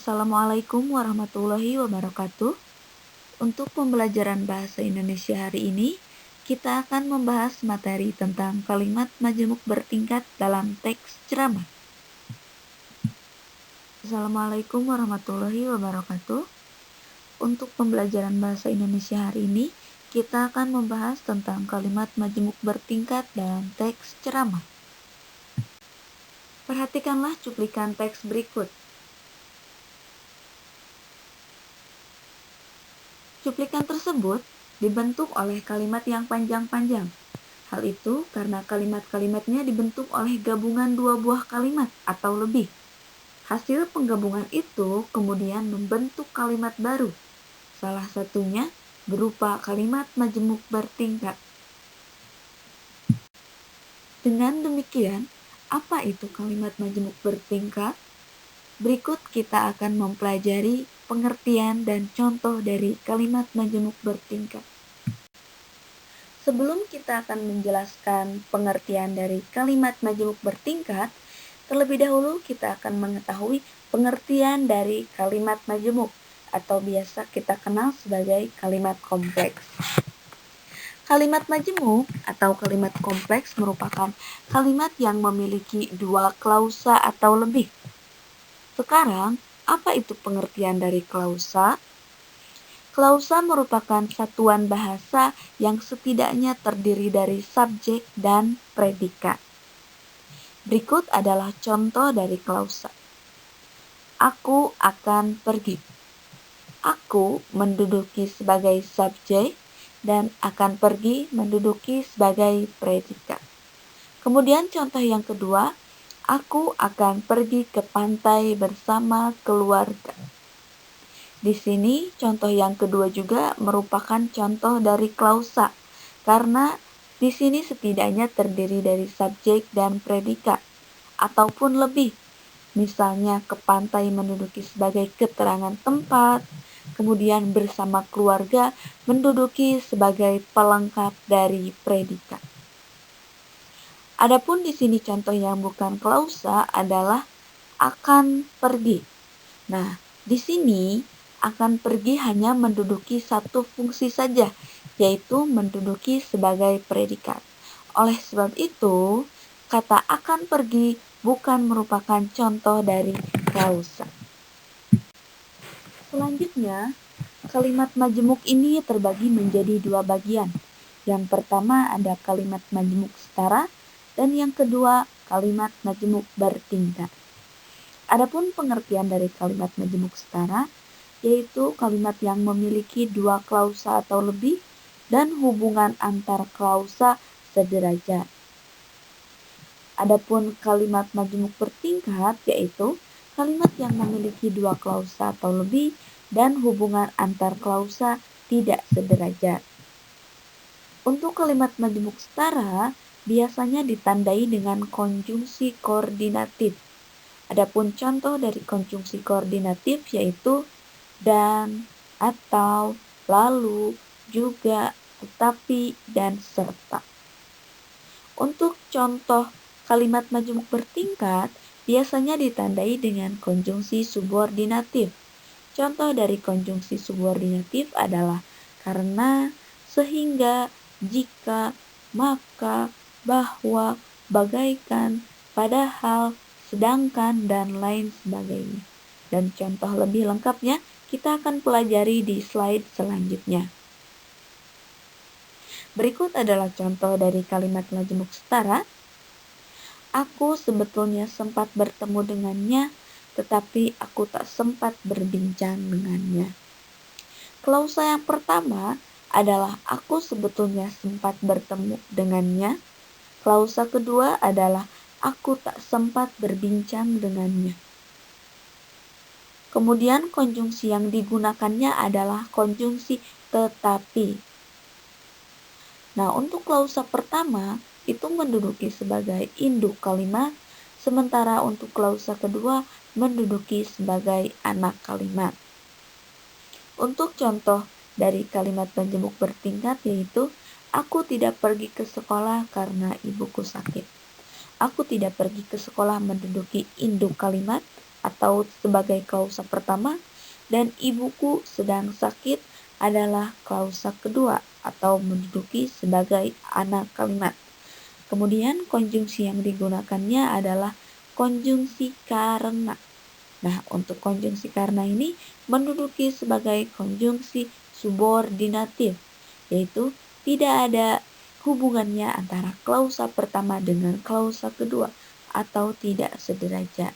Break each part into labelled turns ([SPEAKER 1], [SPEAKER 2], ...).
[SPEAKER 1] Assalamualaikum warahmatullahi wabarakatuh. Untuk pembelajaran bahasa Indonesia hari ini, kita akan membahas materi tentang kalimat majemuk bertingkat dalam teks ceramah. Assalamualaikum warahmatullahi wabarakatuh. Untuk pembelajaran bahasa Indonesia hari ini, kita akan membahas tentang kalimat majemuk bertingkat dalam teks ceramah. Perhatikanlah cuplikan teks berikut. Cuplikan tersebut dibentuk oleh kalimat yang panjang-panjang. Hal itu karena kalimat-kalimatnya dibentuk oleh gabungan dua buah kalimat atau lebih. Hasil penggabungan itu kemudian membentuk kalimat baru. Salah satunya berupa kalimat majemuk bertingkat. Dengan demikian, apa itu kalimat majemuk bertingkat? Berikut kita akan mempelajari pengertian dan contoh dari kalimat majemuk bertingkat. Sebelum kita akan menjelaskan pengertian dari kalimat majemuk bertingkat, terlebih dahulu kita akan mengetahui pengertian dari kalimat majemuk atau biasa kita kenal sebagai kalimat kompleks. Kalimat majemuk atau kalimat kompleks merupakan kalimat yang memiliki dua klausa atau lebih. Sekarang, apa itu pengertian dari klausa? Klausa merupakan satuan bahasa yang setidaknya terdiri dari subjek dan predikat. Berikut adalah contoh dari klausa. Aku akan pergi. Aku menduduki sebagai subjek dan akan pergi menduduki sebagai predikat. Kemudian contoh yang kedua, aku akan pergi ke pantai bersama keluarga. Di sini contoh yang kedua juga merupakan contoh dari klausa karena di sini setidaknya terdiri dari subjek dan predikat ataupun lebih. Misalnya ke pantai menduduki sebagai keterangan tempat, kemudian bersama keluarga menduduki sebagai pelengkap dari predikat. Adapun di sini contoh yang bukan klausa adalah akan pergi. Nah, di sini akan pergi hanya menduduki satu fungsi saja, yaitu menduduki sebagai predikat. Oleh sebab itu, kata akan pergi bukan merupakan contoh dari klausa. Selanjutnya, kalimat majemuk ini terbagi menjadi dua bagian. Yang pertama ada kalimat majemuk setara, dan yang kedua, kalimat majemuk bertingkat. Adapun pengertian dari kalimat majemuk setara, yaitu kalimat yang memiliki dua klausa atau lebih dan hubungan antar klausa sederajat. Adapun kalimat majemuk bertingkat, yaitu kalimat yang memiliki dua klausa atau lebih dan hubungan antar klausa tidak sederajat. Untuk kalimat majemuk setara, biasanya ditandai dengan konjungsi koordinatif. Adapun contoh dari konjungsi koordinatif yaitu dan, atau, lalu, juga, tetapi, dan serta. Untuk contoh kalimat majemuk bertingkat, biasanya ditandai dengan konjungsi subordinatif. Contoh dari konjungsi subordinatif adalah karena, sehingga, jika, maka, bahwa, bagaikan, padahal, sedangkan, dan lain sebagainya. Dan contoh lebih lengkapnya kita akan pelajari di slide selanjutnya. Berikut adalah contoh dari kalimat majemuk setara. Aku sebetulnya sempat bertemu dengannya, tetapi aku tak sempat berbincang dengannya. Klausa yang pertama adalah aku sebetulnya sempat bertemu dengannya. Klausa kedua adalah aku tak sempat berbincang dengannya. Kemudian konjungsi yang digunakannya adalah konjungsi tetapi. Nah, untuk klausa pertama itu menduduki sebagai induk kalimat, sementara untuk klausa kedua menduduki sebagai anak kalimat. Untuk contoh dari kalimat majemuk bertingkat yaitu aku tidak pergi ke sekolah karena ibuku sakit. Aku tidak pergi ke sekolah menduduki induk kalimat, atau sebagai klausa pertama, dan ibuku sedang sakit adalah klausa kedua atau menduduki sebagai anak kalimat. Kemudian konjungsi yang digunakannya adalah konjungsi karena. Nah, untuk konjungsi karena ini menduduki sebagai konjungsi subordinatif, yaitu tidak ada hubungannya antara klausa pertama dengan klausa kedua atau tidak sederajat.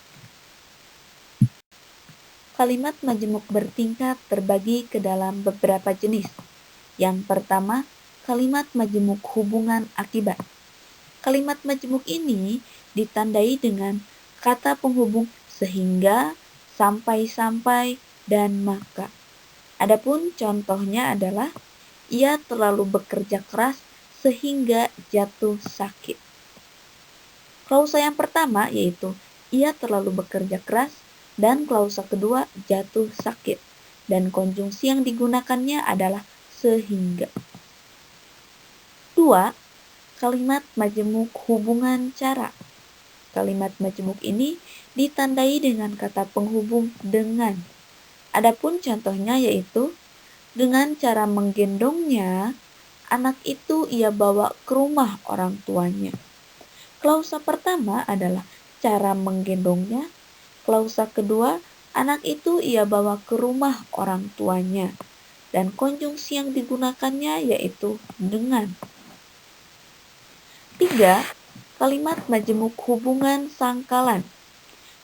[SPEAKER 1] Kalimat majemuk bertingkat terbagi ke dalam beberapa jenis. Yang pertama, kalimat majemuk hubungan akibat. Kalimat majemuk ini ditandai dengan kata penghubung sehingga, sampai-sampai, dan maka. Adapun contohnya adalah ia terlalu bekerja keras sehingga jatuh sakit. Klausa yang pertama yaitu ia terlalu bekerja keras dan klausa kedua jatuh sakit. Dan konjungsi yang digunakannya adalah sehingga. 2. Kalimat majemuk hubungan cara. Kalimat majemuk ini ditandai dengan kata penghubung dengan. Adapun contohnya yaitu dengan cara menggendongnya, anak itu ia bawa ke rumah orang tuanya. Klausa pertama adalah cara menggendongnya. Klausa kedua, anak itu ia bawa ke rumah orang tuanya. Dan konjungsi yang digunakannya yaitu dengan. 3. Kalimat majemuk hubungan sangkalan.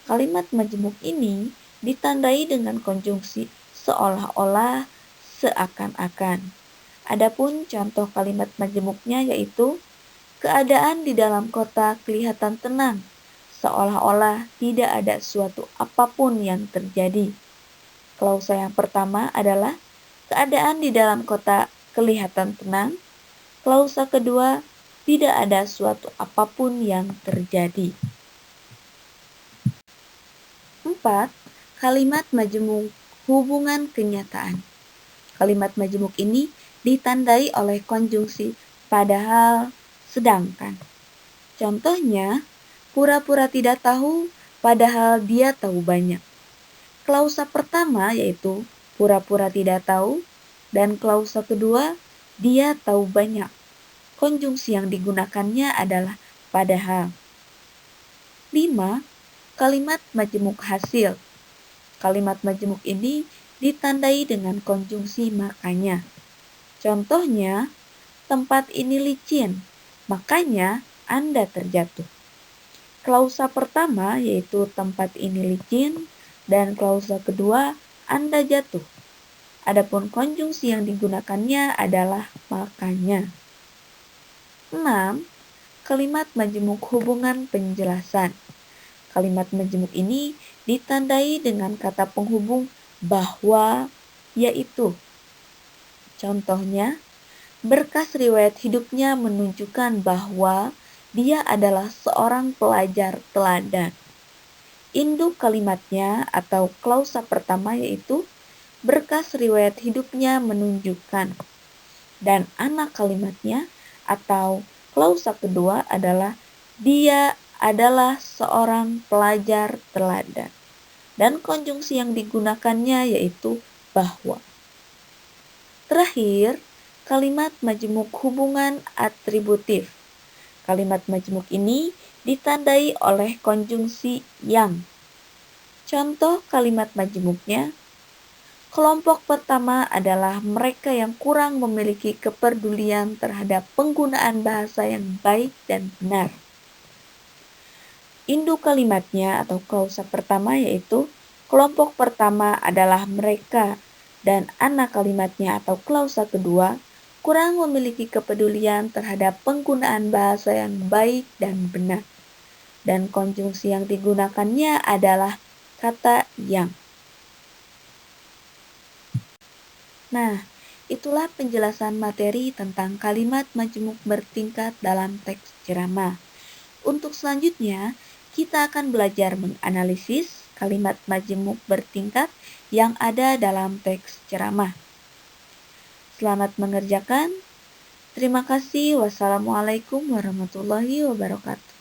[SPEAKER 1] Kalimat majemuk ini ditandai dengan konjungsi seolah-olah, seakan-akan. Adapun contoh kalimat majemuknya yaitu keadaan di dalam kota kelihatan tenang, seolah-olah tidak ada suatu apapun yang terjadi. Klausa yang pertama adalah keadaan di dalam kota kelihatan tenang. Klausa kedua, tidak ada suatu apapun yang terjadi. 4. Kalimat majemuk hubungan kenyataan. Kalimat majemuk ini ditandai oleh konjungsi padahal, sedangkan. Contohnya, pura-pura tidak tahu padahal dia tahu banyak. Klausa pertama yaitu pura-pura tidak tahu dan klausa kedua dia tahu banyak. Konjungsi yang digunakannya adalah padahal. 5. Kalimat majemuk hasil. Kalimat majemuk ini ditandai dengan konjungsi makanya. Contohnya, tempat ini licin, makanya Anda terjatuh. Klausa pertama yaitu tempat ini licin dan klausa kedua Anda jatuh. Adapun konjungsi yang digunakannya adalah makanya. 6. Kalimat majemuk hubungan penjelasan. Kalimat majemuk ini ditandai dengan kata penghubung bahwa, yaitu. Contohnya, berkas riwayat hidupnya menunjukkan bahwa dia adalah seorang pelajar teladan. Induk kalimatnya atau klausa pertama yaitu berkas riwayat hidupnya menunjukkan. Dan anak kalimatnya atau klausa kedua adalah dia adalah seorang pelajar teladan. Dan konjungsi yang digunakannya yaitu bahwa. Terakhir, kalimat majemuk hubungan atributif. Kalimat majemuk ini ditandai oleh konjungsi yang. Contoh kalimat majemuknya, kelompok pertama adalah mereka yang kurang memiliki kepedulian terhadap penggunaan bahasa yang baik dan benar. Induk kalimatnya atau klausa pertama yaitu kelompok pertama adalah mereka dan anak kalimatnya atau klausa kedua kurang memiliki kepedulian terhadap penggunaan bahasa yang baik dan benar. Dan konjungsi yang digunakannya adalah kata yang. Nah, itulah penjelasan materi tentang kalimat majemuk bertingkat dalam teks ceramah. Untuk selanjutnya, kita akan belajar menganalisis kalimat majemuk bertingkat yang ada dalam teks ceramah. Selamat mengerjakan. Terima kasih. Wassalamualaikum warahmatullahi wabarakatuh.